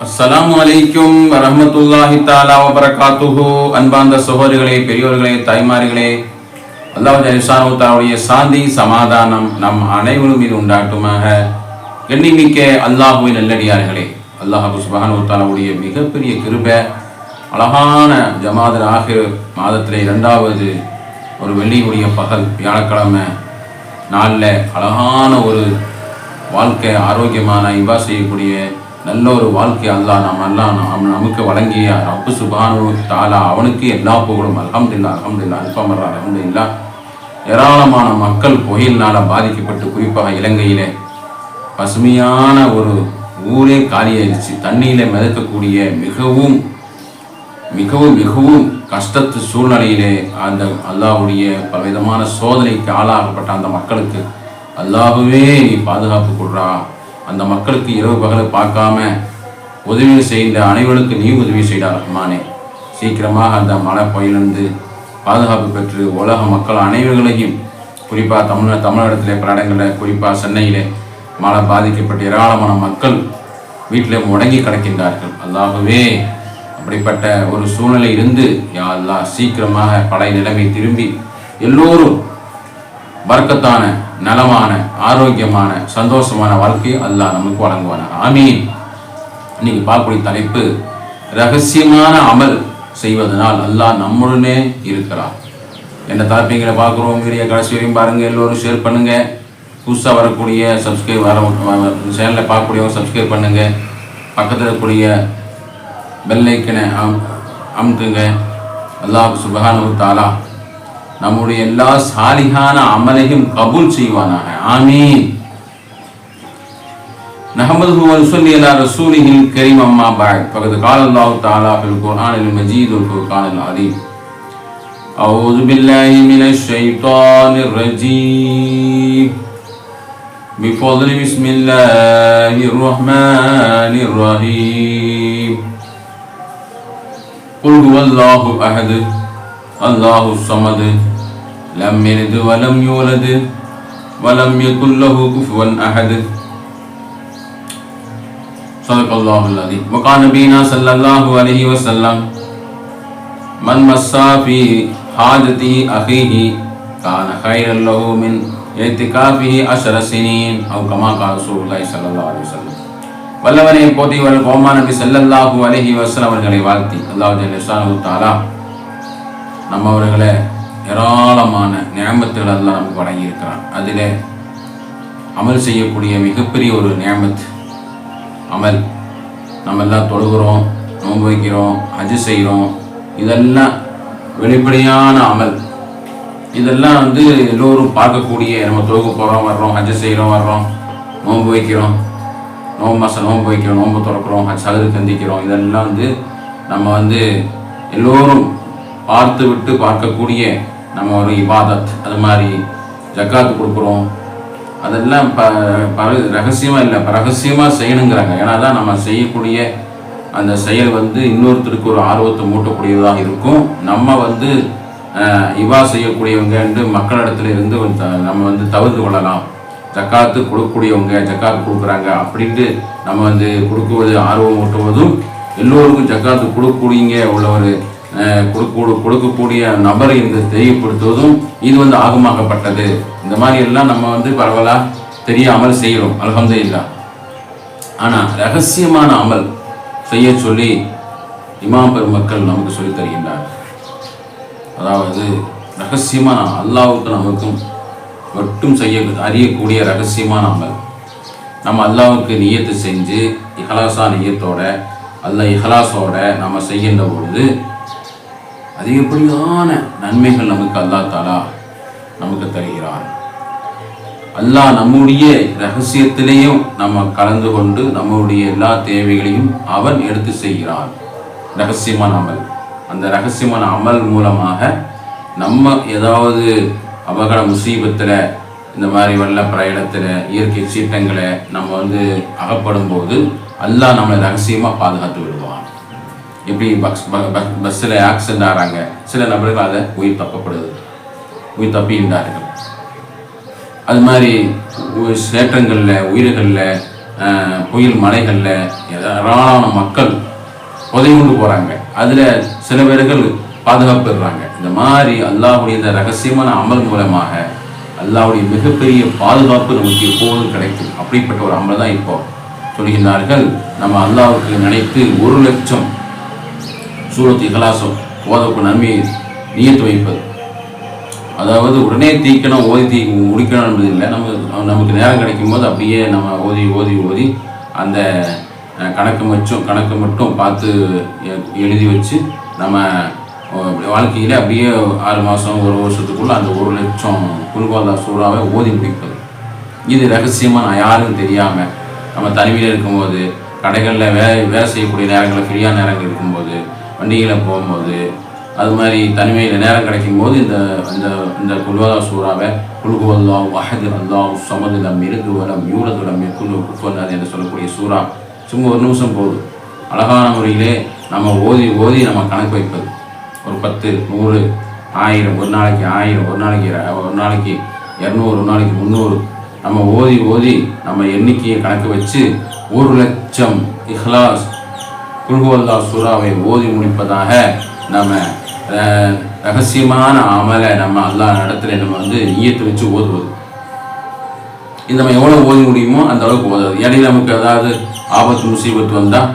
அஸ்ஸலாமு அலைக்கும் வரஹ்மத்துல்லாஹி தஆலா வபரகாத்துஹு. அன்பார்ந்த சகோதரிகளே, பெரியோர்களே, தாய்மார்களே, அல்லாஹ் ஜல்லுஷானஹு தஆலாவுடைய சாந்தி சமாதானம் நம் அனைவரும் மீது உண்டாகட்டுமாக. கண்ணிமிக்க அல்லாஹ்வின் நல்லடியார்களே, அல்லாஹ் சுப்ஹானஹு தஆலாவுடைய மிகப்பெரிய கிருபை, அழகான ஜமாதுல் ஆஹிர் மாதத்திலே 2வது ஒரு வெள்ளியுடைய பகல் வியாழக்கிழமை நாளில் அழகான ஒரு வாழ்க்கை, ஆரோக்கியமான இபா செய்யக்கூடிய நல்ல ஒரு வாழ்க்கை நமக்கு வழங்கிய ரப்பு சுப்ஹானஹு தஆலா அவனுக்கு எல்லா புகழும். அல்ஹம்துலில்லாஹ் அல்ஹம்துலில்லாஹ் அல்ஃபமர்ரா அல்ஹம்துலில்லாஹ். ஏராளமான மக்கள் புயலினால் பாதிக்கப்பட்டு, குறிப்பாக இலங்கையில் பசுமையான ஒரு ஊரே காலியாயிடுச்சு. தண்ணியில் மிதக்கக்கூடிய மிகவும் மிகவும் மிகவும் கஷ்டத்து சூழ்நிலையிலே அந்த அல்லாஹ்வுடைய பலவிதமான சோதனைக்கு ஆளாகப்பட்ட அந்த மக்களுக்கு அல்லாஹ்வே நீ பாதுகாப்பு கொடுறா. அந்த மக்களுக்கு இரவு பகலை பார்க்காம உதவி செய்த அனைவருக்கு நீ உதவி செய்டா ரஹ்மானே. சீக்கிரமாக அந்த மழை புயலிருந்து பாதுகாப்பு பெற்று உலக மக்கள் அனைவர்களையும், குறிப்பாக தமிழகத்தில் பல இடங்களில், குறிப்பாக சென்னையில் மழை பாதிக்கப்பட்ட ஏராளமான மக்கள் வீட்டில் முடங்கி கிடக்கின்றார்கள். அல்லாஹ்வே அப்படிப்பட்ட ஒரு சூழ்நிலை இருந்து யா அல்லாஹ் சீக்கிரமாக பழைய நிலைமை திரும்பி எல்லோரும் பரக்கத்தான நலமான ஆரோக்கியமான சந்தோஷமான வாழ்க்கையை அல்லாஹ் நமக்கு வழங்குவானார். ஆமீன். இன்னைக்கு பார்க்கக்கூடிய தலைப்பு, ரகசியமான அமல் செய்வதனால் அல்லாஹ் நம்முடனே இருக்கிறார் என்ற தலைப்பைகளை பார்க்குறோம். வீடியோ கடைசி வரையும் பாருங்கள், எல்லோரும் ஷேர் பண்ணுங்கள். புதுசாக வரக்கூடிய சேனலில் பார்க்கக்கூடியவங்க சப்ஸ்கிரைப் பண்ணுங்கள். பக்கத்தில் இருக்கக்கூடிய பெல் ஐக்கனை அமுக்குங்க. அல்லாஹ் சுப்ஹானஹு தஆலா நம்முடைய எல்லா சாலிஹான அமலையும் கபூல் செய்வானாக. ஆமீன். நஹ்மதுஹு வ நுஸல்லி அலா ரசூலிஹில் கரீம். அம்மா பஅத். ஃபகத் கால அல்லாஹு தஆலா ஃபில் குர்ஆனில் மஜீத் வல் ஃபுர்கானில் அதீம். அஊது பில்லாஹி மினஷ் ஷைத்தானிர் ரஜீம். பிஃضل பிஸ்மில்லாஹிர் ரஹ்மானிர் ரஹீம். குல் ஹுவல்லாஹு அஹத் அல்லாஹு ஸமத் லம் யலித் வலம் யூலத் வலம் யகுல் லஹு குஃபுவன் அஹத். ஸதகல்லாஹுல் அஸீம். வகான நபினா ஸல்லல்லாஹு அலைஹி வஸல்லம் மன் மஸ்ஸா ஃபீ ஹாஜதி அஹீஹி கான கைரல் லஹு மின் இத்திகாஃபிஹி 10 சினீன் அவ் கமா கால ரசூலுல்லாஹி ஸல்லல்லாஹு அலைஹி வஸல்லம். வல்லவனை போற்றியவர் கோமா நபி ஸல்லல்லாஹு அலைஹி வஸல்லம் அவர்களை வாழ்த்தி அல்லாஹ் ஜல்லுஷானஹு தஆலா நம்மவர்களை ஏராளமான நியமத்துகள் எல்லாம் நமக்கு வழங்கி இருக்கிறான். அதில் அமல் செய்யக்கூடிய மிகப்பெரிய ஒரு நியமத் அமல். நம்ம எல்லாம் தொழுகிறோம், நோன்பு வைக்கிறோம், ஹஜ் செய்கிறோம். இதெல்லாம் வெளிப்படையான அமல். இதெல்லாம் எல்லோரும் பார்க்கக்கூடிய, நம்ம தொழுக போகிறோம், வர்றோம், ஹஜ் செய்கிறோம், வர்றோம், நோன்பு வைக்கிறோம், நோன்பு மாதம் நோன்பு வைக்கிறோம், நோன்பு திறக்கிறோம், சகது கந்திக்கிறோம். இதெல்லாம் நம்ம எல்லோரும் பார்த்து விட்டு பார்க்கக்கூடிய நம்ம ஒரு இபாதத். அது மாதிரி ஜக்காத்து கொடுக்குறோம். அதெல்லாம் ரகசியமாக இல்லை, ரகசியமாக செய்யணுங்கிறாங்க. ஏன்னா தான் நம்ம செய்யக்கூடிய அந்த செயல் இன்னொருத்தருக்கு ஒரு ஆர்வத்தை மூட்டக்கூடியதாக இருக்கும். நம்ம இவா செய்யக்கூடியவங்க மக்களிடத்துல இருந்து நம்ம தவிர்த்து கொள்ளலாம். ஜக்காத்து கொடுக்கக்கூடியவங்க ஜக்காத்து கொடுக்குறாங்க அப்படின்ட்டு நம்ம கொடுக்குவது ஆர்வம் ஊட்டுவதும், எல்லோருக்கும் ஜக்காத்து கொடுக்கக்கூடிய உள்ள ஒரு கொடுக்கக்கூடிய நபரை தெரியப்படுத்துவதும் இது ஆகமாக்கப்பட்டது. இந்த மாதிரி எல்லாம் நம்ம பரவலா தெரிய அமல் செய்கிறோம், அல்ஹம்துலில்லாஹ். ஆனால் ரகசியமான அமல் செய்ய சொல்லி இமாம் பெருமக்கள் நமக்கு சொல்லித் தருகின்றார். அதாவது ரகசியமான அல்லாஹ்வுக்கு நமக்கும் மட்டும் செய்ய அறியக்கூடிய ரகசியமான அமல். நம்ம அல்லாஹ்வுக்கு நியத்து செஞ்சு இஹ்லாஸா நியத்தோட அல்லாஹ் இஹ்லாஸோட நம்ம செய்கின்ற பொழுது அதிகப்படியான நன்மைகள் நமக்கு அல்லாஹ் தஆலா நமக்கு தருகிறார். அல்லாஹ் நம்முடைய ரகசியத்திலேயும் நம்ம கலந்து கொண்டு நம்முடைய எல்லா தேவைகளையும் அவன் எடுத்து செய்கிறான். ரகசியமான அமல். அந்த ரகசியமான அமல் மூலமாக நம்ம ஏதாவது அபகட முசீபத்தில், இந்த மாதிரி வெள்ள பிரயணத்தில், இயற்கை சீட்டங்களை நம்ம அகப்படும் போது அல்லாஹ் நம்மளை ரகசியமாக பாதுகாத்து விடுவான். எப்படி பஸ்ஸில் ஆக்சிடென்ட் ஆகிறாங்க, சில நபர்கள் அதை உயிர் தப்பிக்கின்றார்கள். அது மாதிரி சேற்றங்களில், உயிர்களில் புயல் மலைகளில் ஏராளமான மக்கள் உதவி கொண்டு போகிறாங்க. அதில் சில பேர்கள் பாதுகாப்பு பெறுறாங்க. இந்த மாதிரி அல்லாஹ்வுடைய இந்த ரகசியமான அமல் மூலமாக அல்லாஹ்வுடைய மிகப்பெரிய பாதுகாப்பு நமக்கு எப்போதும் கிடைக்கும். அப்படிப்பட்ட ஒரு அமல் தான் இப்போ சொல்கின்றார்கள். நம்ம அல்லாஹ்வுக்கு நினைத்து 1,00,000 சூரத் இஹ்லாஸ் ஓதப்பு நன்மையை நியத்து வைப்பது. அதாவது உடனே தீக்கணும் ஓதி முடிக்கணும் என்பது இல்லை. நமக்கு நேரம் கிடைக்கும் போது அப்படியே நம்ம ஓதி அந்த கணக்கு மட்டும் பார்த்து எழுதி வச்சு நம்ம வாழ்க்கையில் அப்படியே 6 மாதம் 1 வருஷத்துக்குள்ளே அந்த 1,00,000 குல்ஹுவல்லாஹ் சூறாவை ஓதி முடிப்பது. இது ரகசியமாக யாரும் தெரியாமல் நம்ம தனிமையில் இருக்கும்போது, கடைகளில் வேலை செய்யக்கூடிய நேரங்களில், ஃப்ரீயான நேரங்கள் இருக்கும்போது, வண்டிகளில் போகும்போது, அது மாதிரி தனிமையில் நேரம் கிடைக்கும் போது இந்த குல்ஹுவல்லாஹ் சூறாவை குல்ஹுவல்லாஹு அஹத் அல்லாஹு ஸமது லம் யலித் வலம் யூலத் வலம் யகுல் லஹு குஃபுவன் அஹத் என்று சொல்லக்கூடிய சூறா சும்மா 1 நிமிஷம் போதும். அழகான முறையிலே நம்ம ஓதி நம்ம கணக்கு வைப்பது. ஒரு 10, 100, 1000, ஒரு நாளைக்கு 1000, ஒரு நாளைக்கு 200, ஒரு நாளைக்கு 300 நம்ம ஓதி நம்ம எண்ணிக்கையை கணக்கு வச்சு 1,00,000 இஹ்லாஸ் குல்ஹுவல்லாஹ் சூறாவை ஓதி முடிப்பதாக நம்ம ரகசியமான அமலை நம்ம அல்லாஹ் இடத்துல நம்ம நியத்து வச்சு ஓதுவது. இது நம்ம எவ்வளோ ஓதி முடியுமோ அந்த அளவுக்கு ஓதுவது. இடையில நமக்கு ஏதாவது ஆபத்து முசீபத்து வந்தால்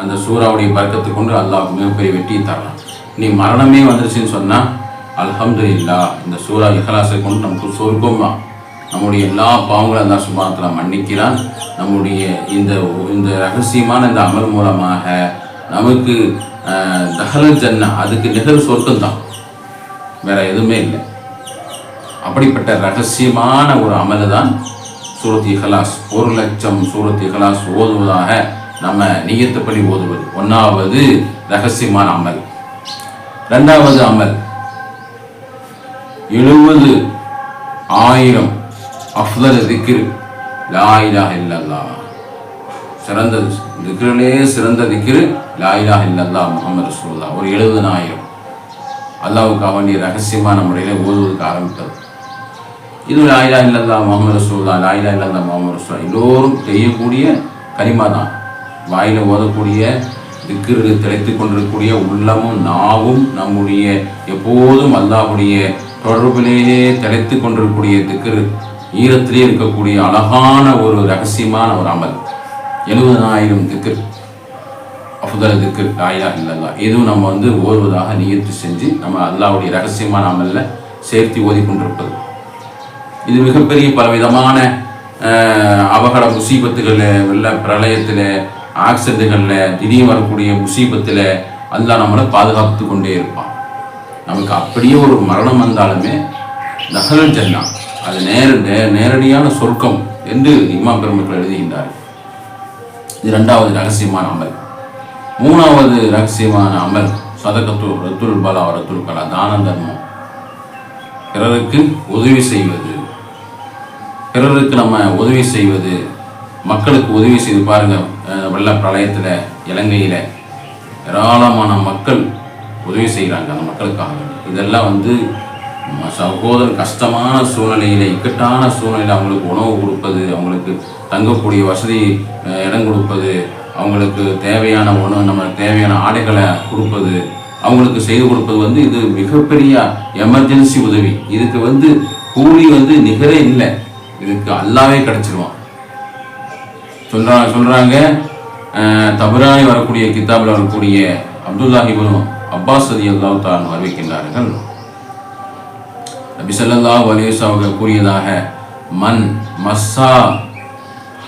அந்த சூறாவுடைய பறக்கத்தை கொண்டு அல்லாஹ் மிகப்பெரிய வெற்றியை தரலாம். நீ மரணமே வந்துருச்சுன்னு சொன்னால் அல்ஹம்துலில்லாஹ் இந்த சூறா இஹ்லாஸை கொண்டு நமக்கு சொர்க்கம், நம்முடைய எல்லா பாவங்களும் அல்லாஹ் சுப்ஹானஹு வ தஆலா மன்னிக்கிறான். நம்முடைய இந்த ரகசியமான இந்த அமல் மூலமாக நமக்கு தஹலல் ஜன்னா, அதுக்கு நிகழ் சொர்க்கம் தான், வேற எதுவுமே இல்லை. அப்படிப்பட்ட ரகசியமான ஒரு அமல் தான் சூரத் இஹ்லாஸ். 1,00,000 சூரத் இஹ்லாஸ் ஓதுவதாக நம்ம நியத்துப்படி ஓதுவது 1வது ரகசியமான அமல். 2வது அமல் 70,000 அஃதல் திக்ர் லா இலாஹ இல்லல்லாஹ். சிறந்த திக்ரிலே சிறந்த திக்ரு லா இலாஹ இல்லல்லாஹ் முஹம்மது ரசூலுல்லாஹ். ஒரு 70,000 அல்லாஹ்வுக்காக வேண்டிய ரகசியமான முறையில் ஓதுவதற்கு ஆரம்பித்தது. இது லா இலாஹ இல்லல்லாஹ் முஹம்மது ரசூலுல்லாஹ், லா இலாஹ இல்லல்லாஹ் முஹம்மது ரசூலுல்லாஹ் எல்லோரும் செய்யக்கூடிய கலிமா தான். வாயில் ஓதக்கூடிய திக்ரு, திளைத்து கொண்டிருக்கக்கூடிய உள்ளமும் நாவும் நம்முடைய எப்போதும் அல்லாஹ்வுடைய தொடர்பிலேயே திளைத்து கொண்டிருக்கக்கூடிய திக்ரு, ஈரத்திலே இருக்கக்கூடிய அழகான ஒரு ரகசியமான ஒரு அமல். 70,000 திக்ர் அஃதல் திக்ர் லா இலாஹ இல்லல்லாஹ். இதுவும் நம்ம ஓதுவதாக நியத்து செஞ்சு நம்ம அல்லாஹ்வுடைய ரகசியமான அமல்ல சேர்த்து ஓதிக்கொண்டிருப்பது. இது மிகப்பெரிய பலவிதமான அபகட முசீபத்துகளில், வெள்ள பிரளயத்தில், ஆக்சிடென்ட்டுகளில், திடீர்னு வரக்கூடிய முசீபத்தில் அல்லாஹ் நம்மளை பாதுகாத்து கொண்டே இருப்பான். நமக்கு அப்படியே ஒரு மரணம் வந்தாலுமே தஹலல் ஜன்னா, அது நேரடியான சொர்க்கம் என்று இமாம் பெருமக்கள் எழுதுகின்றார். இது 2வது ரகசியமான அமல். 3வது ரகசியமான அமல் சதகத்து ரத்துல் பலா ரத்துல் கலா, தான தர்மம், பிறருக்கு உதவி செய்வது. பிறருக்கு நம்ம உதவி செய்வது, மக்களுக்கு உதவி செய்து பாருங்க. வெள்ள பிரளயத்தில் இலங்கையில் ஏராளமான மக்கள் உதவி செய்கிறாங்க அந்த மக்களுக்காக. இதெல்லாம் சகோதரர் கஷ்டமான சூழ்நிலையில், இக்கட்டான சூழ்நிலையில் அவங்களுக்கு உணவு கொடுப்பது, அவங்களுக்கு தங்கக்கூடிய வசதி இடம் கொடுப்பது, அவங்களுக்கு தேவையான உணவு, நம்ம தேவையான ஆடைகளை கொடுப்பது, அவங்களுக்கு செய்து கொடுப்பது இது மிகப்பெரிய எமர்ஜென்சி உதவி. இதுக்கு கூலி நிகரே இல்லை. இதுக்கு அல்லாவே கிடைச்சிருவான். சொல்றாங்க தபரானி வரக்கூடிய கிதாபில் வரக்கூடிய அப்துல்லாஹ் இப்னு அப்பாஸ் ரலியல்லாஹு தஆலா அறிவிக்கின்றார்கள், நபி ஸல்லல்லாஹு அலைஹி வஸல்லம் கூறியதாக, மன் மஸ்ஸா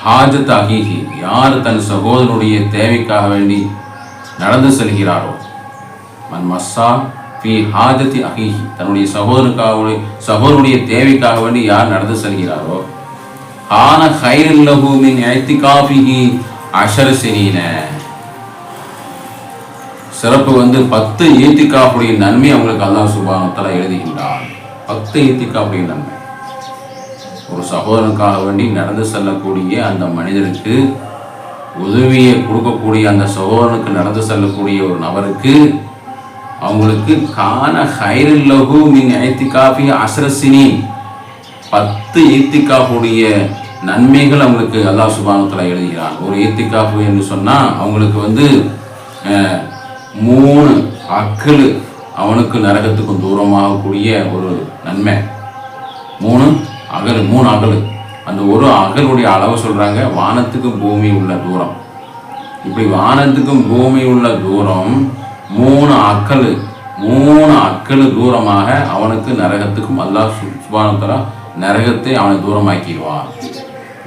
ஹாஜத் அஹீஹி, யார் தன் சகோதரனுடைய தேவைக்காக வேண்டி நடந்து செல்கிறாரோ, மன் மஸ்ஸா ஃபி ஹாஜத்தி அஹீஹி, தன்னுடைய சகோதரனுடைய தேவைக்காக வேண்டி யார் நடந்து செல்கிறாரோ, ஆன கைரல் லஹு மின் இஅ்திகாஃபிஹி 10 சினீன, சிறப்பு 10 ஈத்திகாஃபுடைய நன்மை அவங்களுக்கு அல்லாஹ் சுப்ஹானஹு வ தஆலா எழுதுகின்றான். 10 ஈத்திகாஃபுடைய நன்மை. ஒரு சகோதரனுக்காக வேண்டி நடந்து செல்லக்கூடிய அந்த மனிதருக்கு, உதவியை கொடுக்கக்கூடிய அந்த சகோதரனுக்கு நடந்து செல்லக்கூடிய ஒரு நபருக்கு, அவங்களுக்கு கான கைரல் லஹு மின் இஅ்திகாஃபி 10 சினீன், 10 ஈத்திகாஃபுடைய நன்மைகள் அவங்களுக்கு அல்லாஹ் சுப்ஹானஹு வ தஆலா எழுதுகிறான். ஒரு இத்திகாஃப் என்று சொன்னால் அவங்களுக்கு 3 அகல் அவனுக்கு நரகத்துக்கும் தூரமாகக்கூடிய ஒரு நன்மை. 3 அகல் அந்த ஒரு அகலுடைய அளவு சொல்றாங்க வானத்துக்கும் பூமி உள்ள தூரம். இப்படி வானத்துக்கும் பூமி உள்ள தூரம் 3 அக்கல் தூரமாக அவனுக்கு நரகத்துக்கும் அல்லாஹ் சுப்ஹானஹு வ தஆலா நரகத்தை அவனை தூரமாக்கிடுவான்.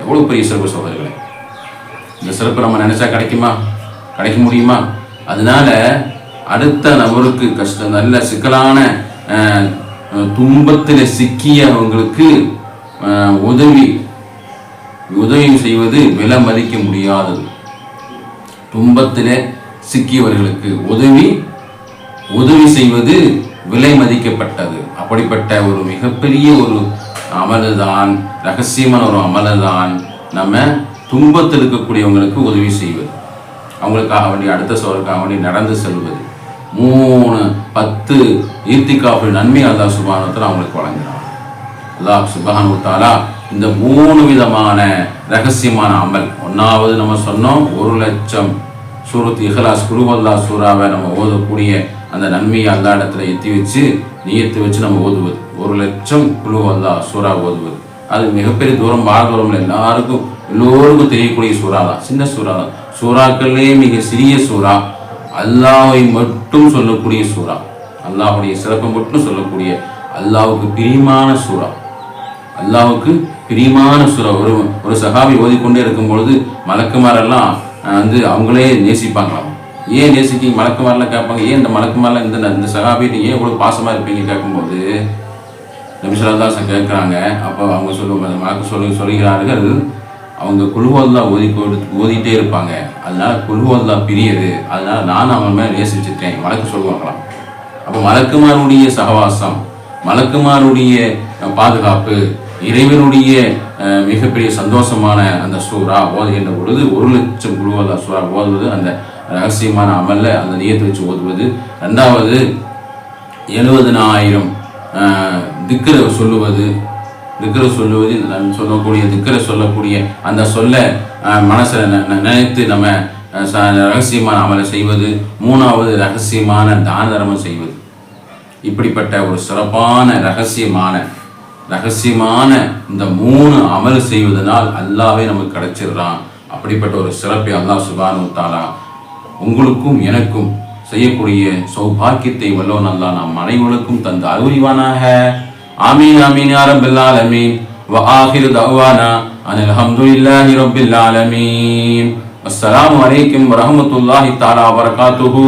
எவ்வளவு பெரிய சிறப்பு சகோதரர்களே! இந்த சிறப்பு நம்ம நினைச்சா கிடைக்க முடியுமா? அதனால அடுத்த நபருக்கு கஷ்டம் நல்ல சிக்கலான துன்பத்தில் சிக்கியவங்களுக்கு உதவி செய்வது விலை மதிக்க முடியாதது. துன்பத்தில் சிக்கியவர்களுக்கு உதவி செய்வது விலை மதிக்கப்பட்டது. அப்படிப்பட்ட ஒரு மிகப்பெரிய ஒரு அமல்தான், ரகசியமான ஒரு அமல்தான் நம்ம துன்பத்தில் இருக்கக்கூடியவங்களுக்கு உதவி செய்வது, அவங்களுக்காக வேண்டி அடுத்த சோருக்காக வேண்டி நடந்து செல்வது. 10 ஈத்திகாஃப் நன்மை அல்லாஹ் சுப்ஹானஹு வ தஆலா அவங்களுக்கு வழங்கினார். அல்லாஹ் சுப்ஹானஹு வ தஆலா இந்த 3 விதமான ரகசியமான அமல். ஒன்றாவது நம்ம சொன்னோம் 1,00,000 சூரத் இஹ்லாஸ் குல்ஹுவல்லாஹ் சூறாவை நம்ம ஓதக்கூடிய அந்த நன்மையை அல்லாஹ் இடத்துல நியத்து வச்சு நம்ம ஓதுவது. 1,00,000 குல்ஹுவல்லாஹ் சூறா ஓதுவது. அது மிகப்பெரிய தூரம் தூரம் எல்லோருக்கும் தெரியக்கூடிய சூறா தான், சின்ன சூறா தான். சூறாக்கள்லேயே மிக சிறிய சூறா, அல்லாஹ்வை மட்டும் சொல்லக்கூடிய சூறா, அல்லாஹ்வுடைய சிறப்பை மட்டும் சொல்லக்கூடிய அல்லாஹ்வுக்கு பிரியமான சூறா. ஒரு சஹாபி ஓதிக்கொண்டே இருக்கும் பொழுது மலக்குமாரெல்லாம் அவங்களே நேசிப்பாங்களாம். ஏன் நேசிக்க மலக்குமாரெல்லாம் கேட்பாங்க, ஏன் இந்த மலக்குமாரெல்லாம் இந்த சஹாபிட்டு ஏன் இவ்வளோ பாசமாக இருப்பீங்க கேட்கும்போது நபி ஸல்லல்லாஹு அலைஹி வஸல்லம் கேட்குறாங்க. அப்போ அவங்க சொல்லுகிறார்கள், அவங்க குல்ஹுவல்லாஹ் ஓதிட்டே இருப்பாங்க, அதனால குல்ஹுவல்லாஹ் பிரியது, அதனால நானும் அவங்க மேலே நேசிச்சுட்டேன் மலக்கு சொல்லுவாங்களாம். அப்போ மலக்குமாருடைய சகவாசம், மலக்குமாருடைய பாதுகாப்பு, இறைவனுடைய மிகப்பெரிய சந்தோஷமான அந்த சூறா ஓதுகின்ற பொழுது 1,00,000 குல்ஹுவல்லாஹ் சூறா ஓதுவது, அந்த ரகசியமான அமல்ல அந்த நியத்தை வச்சு ஓதுவது. 2வது 70,000 திக்ரை சொல்லுவது, சொல்லக்கூடிய அந்த சொல்ல மனசில் நினைத்து நம்ம ரகசியமான அமலை செய்வது. 3வது ரகசியமான தான தர்மம் செய்வது. இப்படிப்பட்ட ஒரு சிறப்பான ரகசியமான இந்த 3 அமல் செய்வதனால் அல்லாஹ்வே நமக்கு கிடைச்சிடுறான். அப்படிப்பட்ட ஒரு சிறப்பை அல்லாஹ் சுப்ஹானஹு வ தஆலா உங்களுக்கும் எனக்கும் செய்யக்கூடிய சௌபாக்கியத்தை வல்லவன் அல்லாஹ் நம் அனைவருக்கும் தந்து அருள்வானாக. ஆமீன் ஆமீன் யா ரப்பல் ஆலமீன். வ ஆகிரு தஅவானா அனில் ஹம்துலில்லாஹி ரப்பில் ஆலமீன். அஸ்ஸலாமு அலைக்கும் வ ரஹ்மத்துல்லாஹி தஆலா வ பரகாத்துஹு.